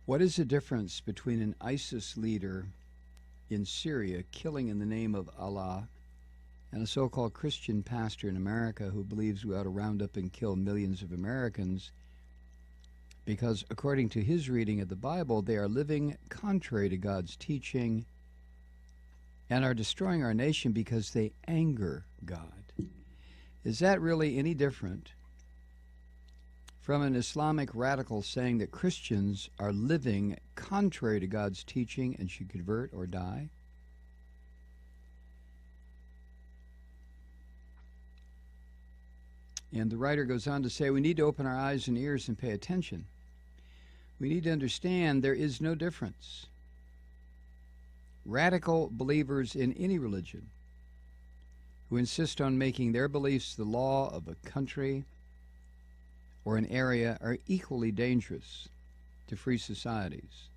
What is the difference between an ISIS leader in Syria killing in the name of Allah and a so-called Christian pastor in America who believes we ought to round up and kill millions of Americans because, according to his reading of the Bible, they are living contrary to God's teaching and are destroying our nation because they anger God? Is that really any different from an Islamic radical saying that Christians are living contrary to God's teaching and should convert or die? And the writer goes on to say, we need to open our eyes and ears and pay attention. We need to understand there is no difference. Radical believers in any religion who insist on making their beliefs the law of a country or an area are equally dangerous to free societies.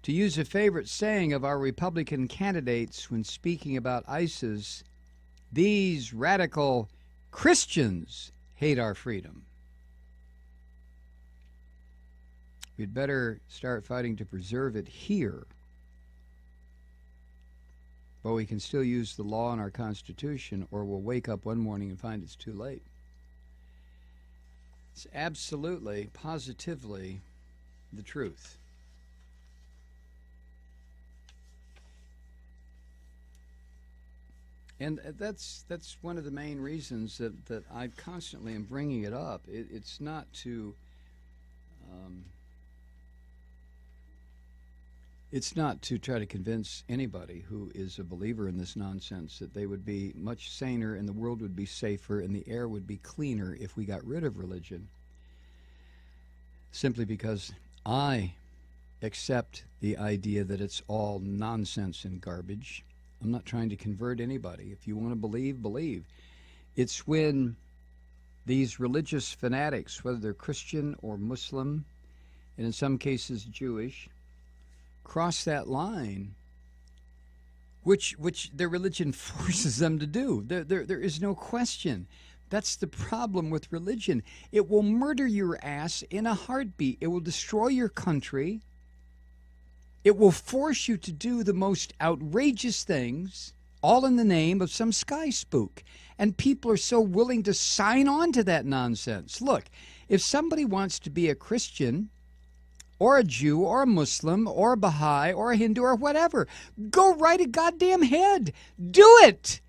To use a favorite saying of our Republican candidates when speaking about ISIS, these radical Christians hate our freedom. We'd better start fighting to preserve it here. But we can still use the law in our Constitution, or we'll wake up one morning and find it's too late. It's absolutely, positively the truth. And that's one of the main reasons that I constantly am bringing it up. It's not to try to convince anybody who is a believer in this nonsense that they would be much saner and the world would be safer and the air would be cleaner if we got rid of religion. Simply because I accept the idea that it's all nonsense and garbage. I'm not trying to convert anybody. If you want to believe, believe. It's when these religious fanatics, whether they're Christian or Muslim, and in some cases Jewish, cross that line, which their religion forces them to do. There is no question. That's the problem with religion. It will murder your ass in a heartbeat. It will destroy your country. It will force you to do the most outrageous things, all in the name of some sky spook. And people are so willing to sign on to that nonsense. Look, if somebody wants to be a Christian or a Jew or a Muslim or a Baha'i or a Hindu or whatever, go right ahead. Do it.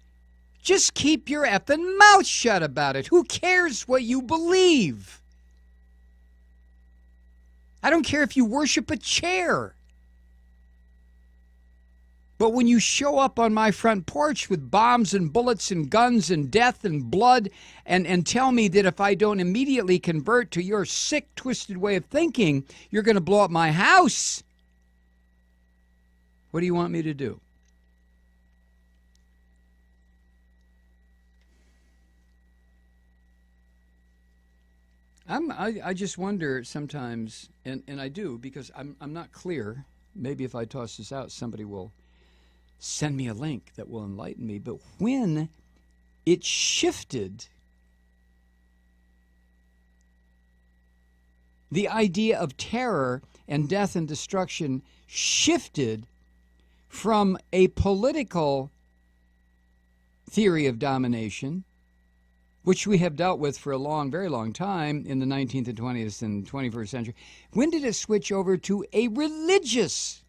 Just keep your effing mouth shut about it. Who cares what you believe? I don't care if you worship a chair. But when you show up on my front porch with bombs and bullets and guns and death and blood and tell me that if I don't immediately convert to your sick, twisted way of thinking, you're going to blow up my house, what do you want me to do? I just wonder sometimes, and I do, because I'm not clear. Maybe if I toss this out, somebody will send me a link that will enlighten me. But when it shifted, the idea of terror and death and destruction shifted from a political theory of domination, which we have dealt with for a long, very long time in the 19th and 20th and 21st century. When did it switch over to a religious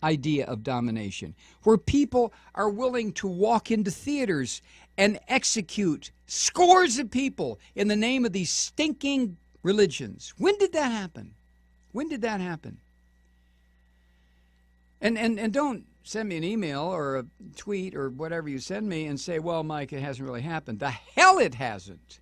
idea of domination, where people are willing to walk into theaters and execute scores of people in the name of these stinking religions? When did that happen? When did that happen? And don't send me an email or a tweet or whatever you send me and say, well, Mike, it hasn't really happened. The hell it hasn't.